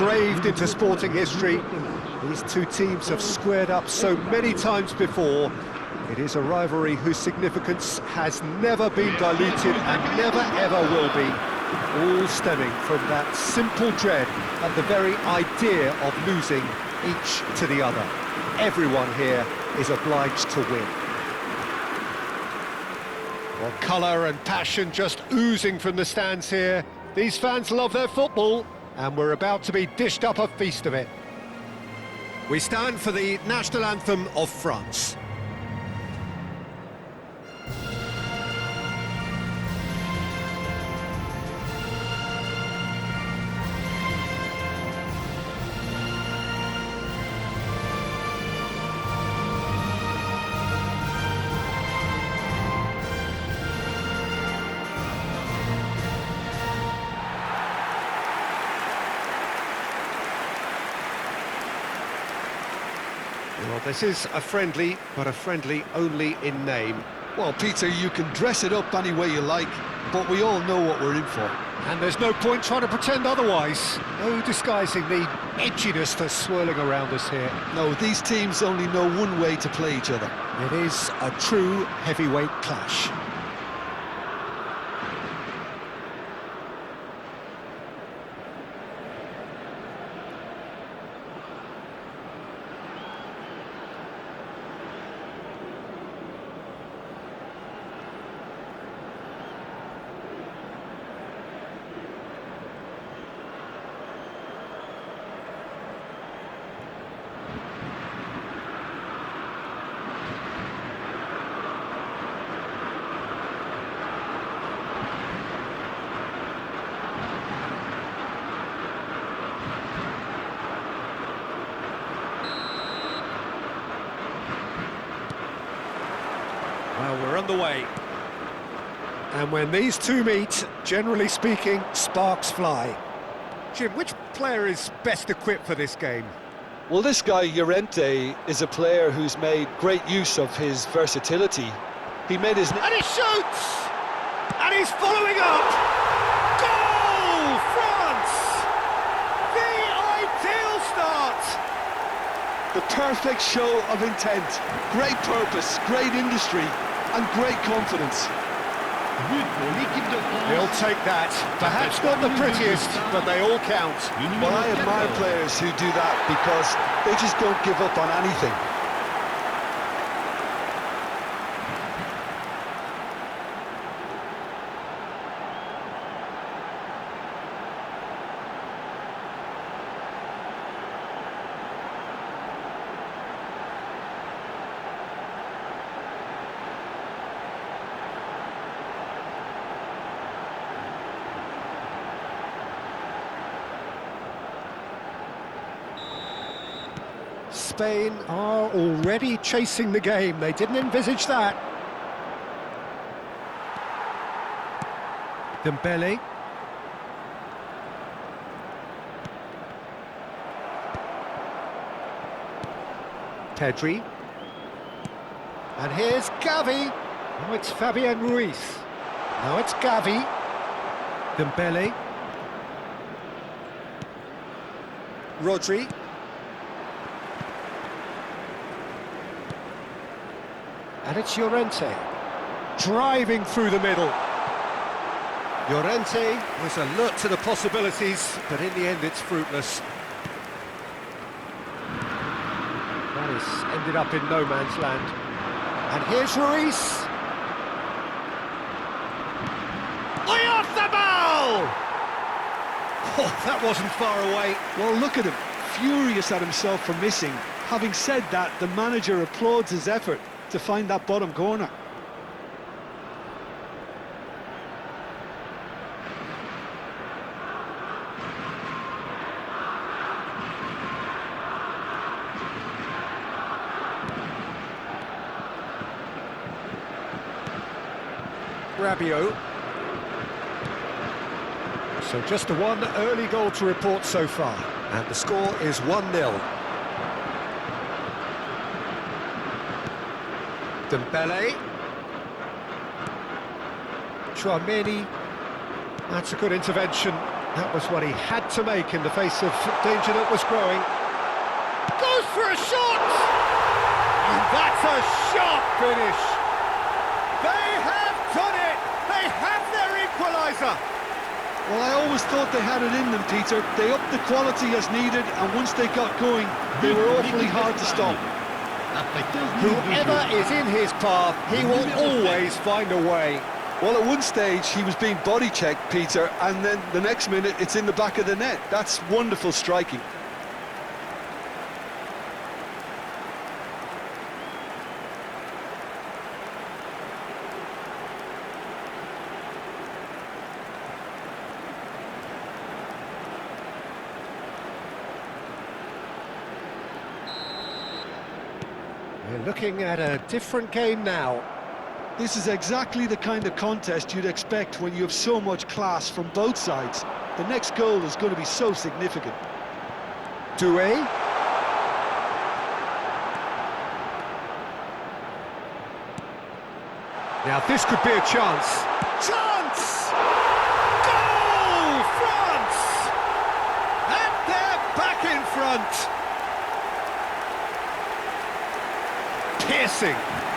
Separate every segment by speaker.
Speaker 1: engraved into sporting history. These two teams have squared up so many times before. It is a rivalry whose significance has never been diluted and never ever will be. All stemming from that simple dread at the very idea of losing each to the other. Everyone here is obliged to win. Well, colour and passion just oozing from the stands here. These fans love their football, and we're about to be dished up a feast of it. We stand for the national anthem of France. Well, this is a friendly, but a friendly only in name.
Speaker 2: Well, Peter, you can dress it up any way you like, but we all know what we're in for.
Speaker 1: And there's no point trying to pretend otherwise. No disguising the edginess that's swirling around us here.
Speaker 2: No, these teams only know one way to play each other.
Speaker 1: It is a true heavyweight clash. Well, we're underway. And when these two meet, generally speaking, sparks fly. Jim, which player is best equipped for this game?
Speaker 2: Well, this guy, Llorente, is a player who's made great use of his versatility. He made his...
Speaker 1: And he shoots! And he's following up! Goal! France! The ideal start!
Speaker 2: The perfect show of intent. Great purpose, great industry, and great confidence.
Speaker 1: He'll take that. Perhaps not the prettiest, but they all count.
Speaker 2: Well, I admire players who do that because they just don't give up on anything.
Speaker 1: Spain are already chasing the game. They didn't envisage that. Dembele. Pedri. And here's Gavi. Now it's Fabian Ruiz. Now it's Gavi. Dembele. Rodri. And it's Llorente, driving through the middle. Llorente was alert to the possibilities, but in the end it's fruitless. That has ended up in no man's land. And here's Ruiz. Oyarzabal! Oh, that wasn't far away.
Speaker 2: Well, look at him, furious at himself for missing. Having said that, the manager applauds his effort to find that bottom corner.
Speaker 1: Rabiot. So just the one early goal to report so far, and the score is 1-0. Dembele. Chouameni. That's a good intervention. That was what he had to make in the face of danger that was growing. Goes for a shot! And that's a sharp finish! They have done it! They have their equaliser!
Speaker 2: Well, I always thought they had it in them, Peter. They upped the quality as needed, and once they got going, they were awfully hard to stop.
Speaker 1: Whoever is in his path, he will always find a way.
Speaker 2: Well, at one stage, he was being body-checked, Peter, and then the next minute, it's in the back of the net. That's wonderful striking.
Speaker 1: We're looking at a different game now.
Speaker 2: This is exactly the kind of contest you'd expect when you have so much class from both sides. The next goal is going to be so significant.
Speaker 1: Doué. Now this could be a chance. Chance! Goal! France! And they're back in front.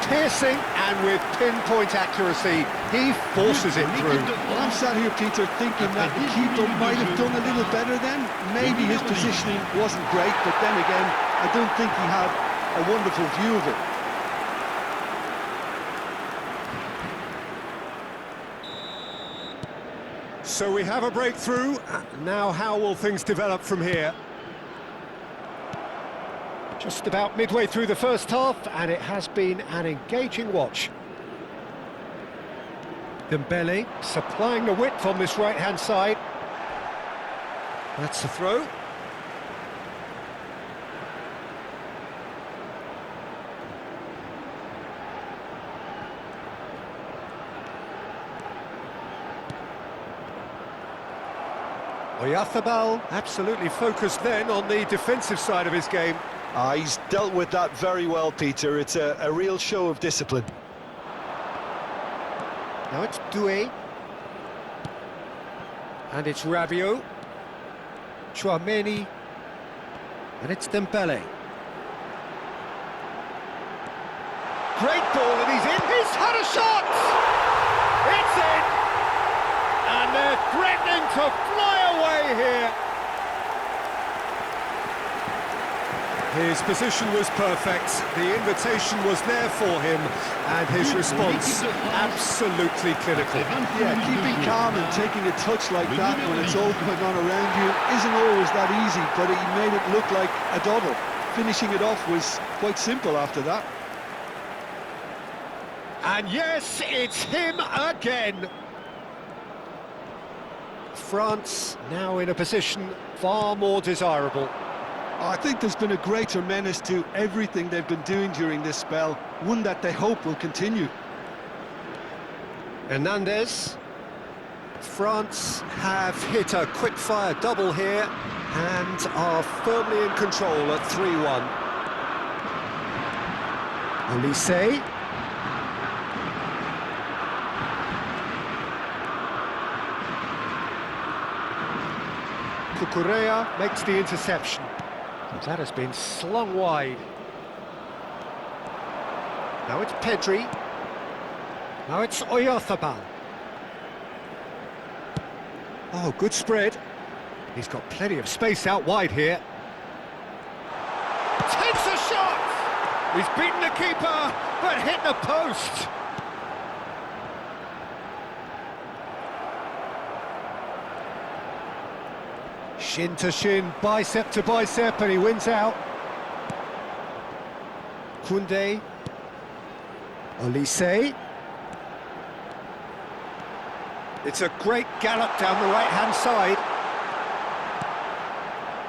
Speaker 1: Piercing, and with pinpoint accuracy, he forces it through.
Speaker 2: Well, I'm sat here, Peter, thinking that the keeper might have done a little better then. Maybe his positioning wasn't great, but then again, I don't think he had a wonderful view of it.
Speaker 1: So we have a breakthrough. Now how will things develop from here? Just about midway through the first half, and it has been an engaging watch. Dembele supplying the width on this right-hand side. That's the throw. Oyarzabal absolutely focused then on the defensive side of his game.
Speaker 2: He's dealt with that very well, Peter. It's a real show of discipline.
Speaker 1: Now it's Doué. And it's Rabiot. Chouameni. And it's Dembele. Great ball, and he's in. He's had a shot! It's in! And they're threatening to fly away here. His position was perfect, the invitation was there for him, and his response absolutely clinical.
Speaker 2: Yeah, keeping calm and taking a touch like that when it's all going on around you isn't always that easy, but he made it look like a doddle. Finishing it off was quite simple after that.
Speaker 1: And yes, it's him again. France now in a position far more desirable.
Speaker 2: I think there's been a greater menace to everything they've been doing during this spell, one that they hope will continue.
Speaker 1: Hernandez. France have hit a quick-fire double here and are firmly in control at 3-1. Olise. Cucurella makes the interception. That has been slung wide. Now it's Pedri. Now it's Oyarzabal. Oh, good spread. He's got plenty of space out wide here. Takes a shot! He's beaten the keeper, but hit the post. Shin to shin, bicep to bicep, and he wins out. Koundé. Olise. It's a great gallop down the right-hand side.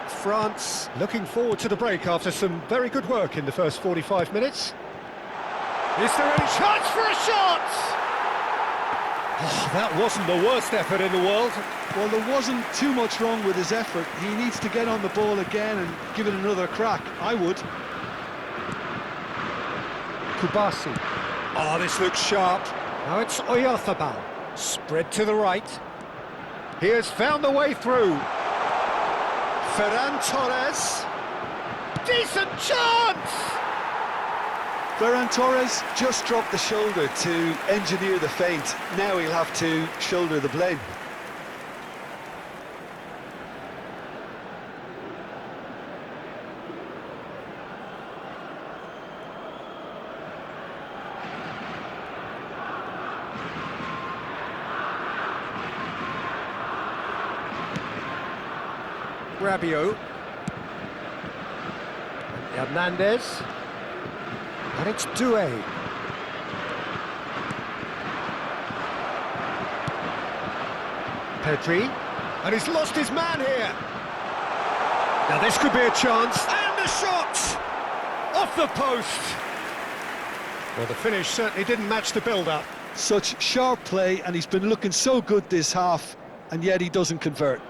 Speaker 1: France looking forward to the break after some very good work in the first 45 minutes. Is there any chance for a shot? Oh, that wasn't the worst effort in the world.
Speaker 2: Well, there wasn't too much wrong with his effort. He needs to get on the ball again and give it another crack. I would.
Speaker 1: Kubasi. Oh, this looks sharp. Now it's Oyarzabal. Spread to the right. He has found the way through. Ferran Torres. Decent chance!
Speaker 2: Ferran Torres just dropped the shoulder to engineer the feint. Now he'll have to shoulder the blame.
Speaker 1: Rabiot. Hernandez. And it's Doué. Pedri. And he's lost his man here. Now this could be a chance. And the shot! Off the post. Well, the finish certainly didn't match the build-up.
Speaker 2: Such sharp play, and he's been looking so good this half, and yet he doesn't convert.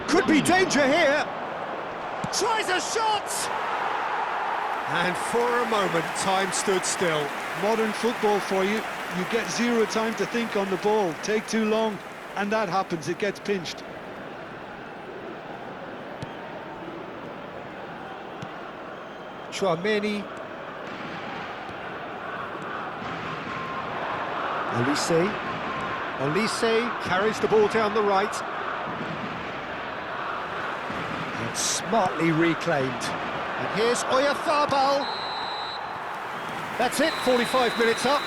Speaker 1: Could be danger here. Tries a shot! And for a moment, time stood still.
Speaker 2: Modern football for you. You get zero time to think on the ball. Take too long, and that happens. It gets pinched.
Speaker 1: Chouameni. Olise carries the ball down the right. And smartly reclaimed. And here's Oyarzabal. That's it, 45 minutes up.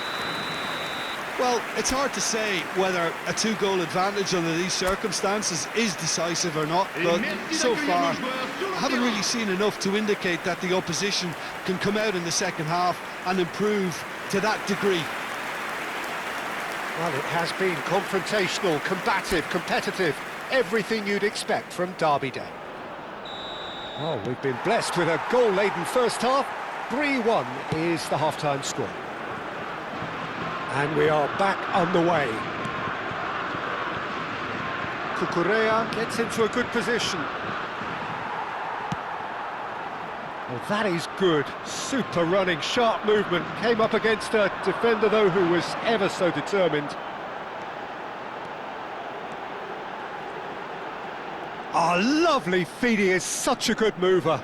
Speaker 2: Well, it's hard to say whether a two-goal advantage under these circumstances is decisive or not, but so far, I haven't really seen enough to indicate that the opposition can come out in the second half and improve to that degree.
Speaker 1: Well, it has been confrontational, combative, competitive, everything you'd expect from Derby Day. Oh, we've been blessed with a goal-laden first half. 3-1 is the half-time score. And we are back underway. Cucurella gets into a good position. Well, that is good. Super running, sharp movement. Came up against a defender, though, who was ever so determined. Oh, lovely feed. He is such a good mover.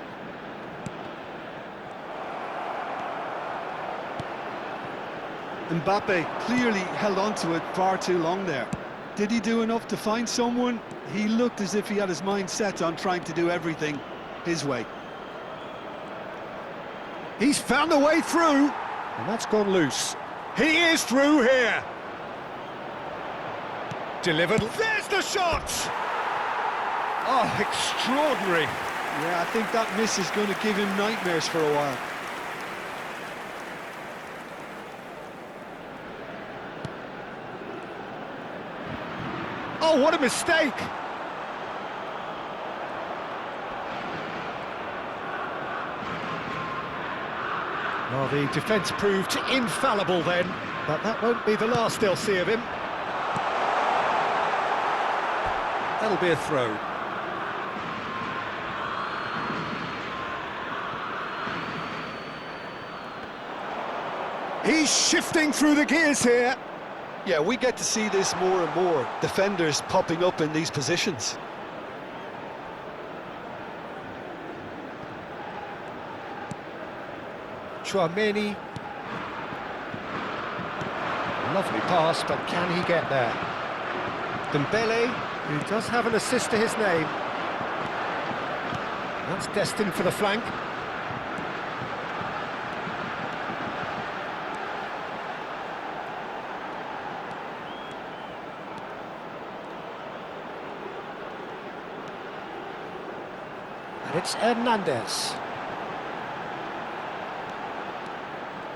Speaker 2: Mbappe clearly held on to it far too long there. Did he do enough to find someone? He looked as if he had his mind set on trying to do everything his way.
Speaker 1: He's found a way through, and that's gone loose. He is through here. Delivered. There's the shot! Oh, extraordinary.
Speaker 2: Yeah, I think that miss is going to give him nightmares for a while.
Speaker 1: Oh, what a mistake! Well, the defence proved infallible then, but that won't be the last they'll see of him. That'll be a throw. He's shifting through the gears here.
Speaker 2: Yeah, we get to see this more and more. Defenders popping up in these positions.
Speaker 1: Chouameni. Lovely pass, but can he get there? Dembele, who does have an assist to his name. That's destined for the flank. And it's Hernandez.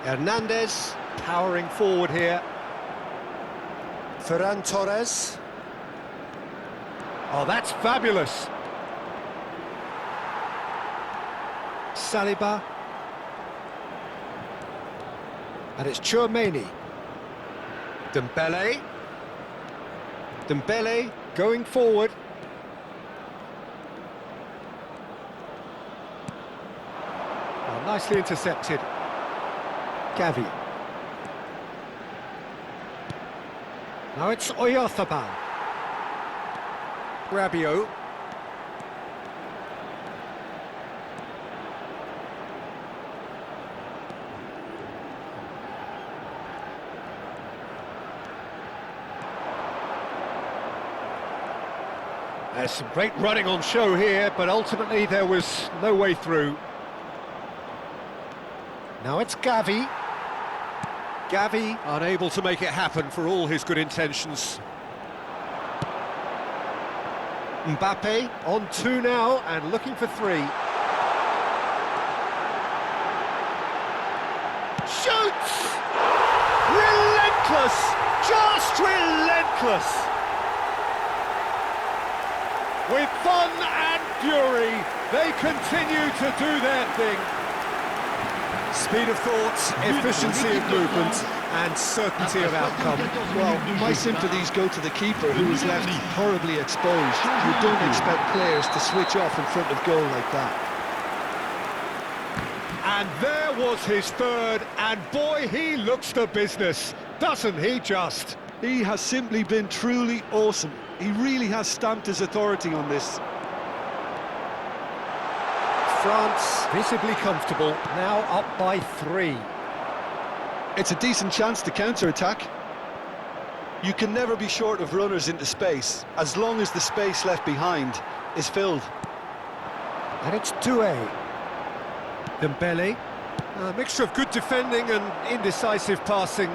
Speaker 1: Hernandez powering forward here. Ferran Torres. Oh, that's fabulous. Saliba. And it's Chouameni. Dembele. Dembele going forward. Oh, nicely intercepted. Gavi. Now it's Oyarzabal. Rabiot. There's some great running on show here, but ultimately there was no way through. Now it's Gavi. Gavi unable to make it happen for all his good intentions. Mbappe on 2 now and looking for 3. Shoots! Relentless! Just relentless! With fun and fury, they continue to do their thing. Speed of thought, efficiency of movement, and certainty of outcome.
Speaker 2: Well, my sympathies go to the keeper, who was left horribly exposed. You don't expect players to switch off in front of goal like that.
Speaker 1: And there was his third, and boy, he looks the business, doesn't he just?
Speaker 2: He has simply been truly awesome. He really has stamped his authority on this.
Speaker 1: France visibly comfortable, now up by 3.
Speaker 2: It's a decent chance to counter-attack. You can never be short of runners into space, as long as the space left behind is filled.
Speaker 1: And it's Doué. Dembele. A mixture of good defending and indecisive passing.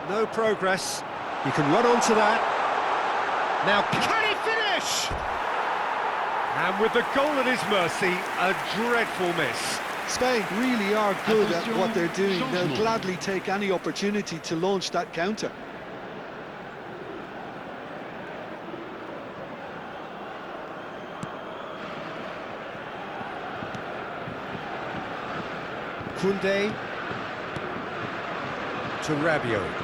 Speaker 1: No progress. He can run onto that. Now, can he finish? And with the goal at his mercy, a dreadful miss.
Speaker 2: Spain really are good at what they're doing. They'll gladly take any opportunity to launch that counter.
Speaker 1: Koundé to Rabiot.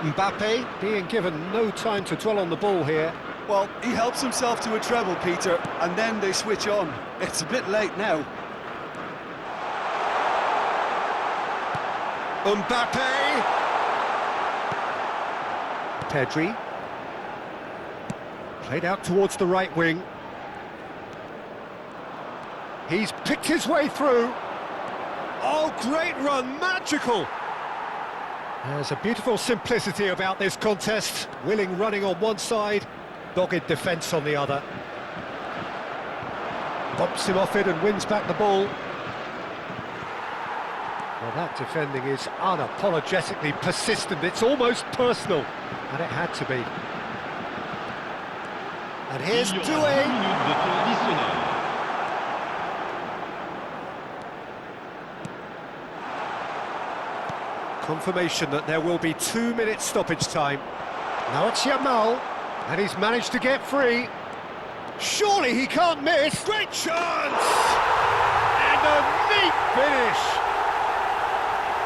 Speaker 1: Mbappe being given no time to dwell on the ball here.
Speaker 2: Well, he helps himself to a treble, Peter, and then they switch on. It's a bit late now.
Speaker 1: Mbappe! Pedri. Played out towards the right wing. He's picked his way through. Oh, great run, magical! There's a beautiful simplicity about this contest. Willing running on one side, dogged defence on the other. Bumps him off it and wins back the ball. Well, that defending is unapologetically persistent. It's almost personal, and it had to be. And here's Doué. Confirmation that there will be 2 minutes stoppage time. Now it's Yamal, and he's managed to get free. Surely he can't miss. Great chance! And a neat finish!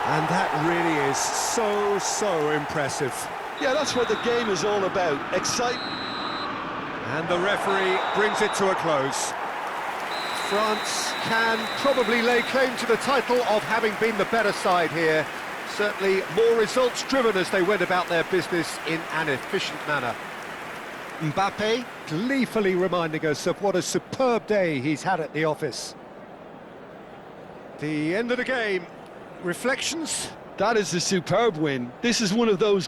Speaker 1: And that really is so impressive.
Speaker 2: Yeah, that's what the game is all about. Excitement.
Speaker 1: And the referee brings it to a close. France can probably lay claim to the title of having been the better side here. Certainly more results-driven as they went about their business in an efficient manner. Mbappe gleefully reminding us of what a superb day he's had at the office. The end of the game. Reflections?
Speaker 2: That is a superb win. This is one of those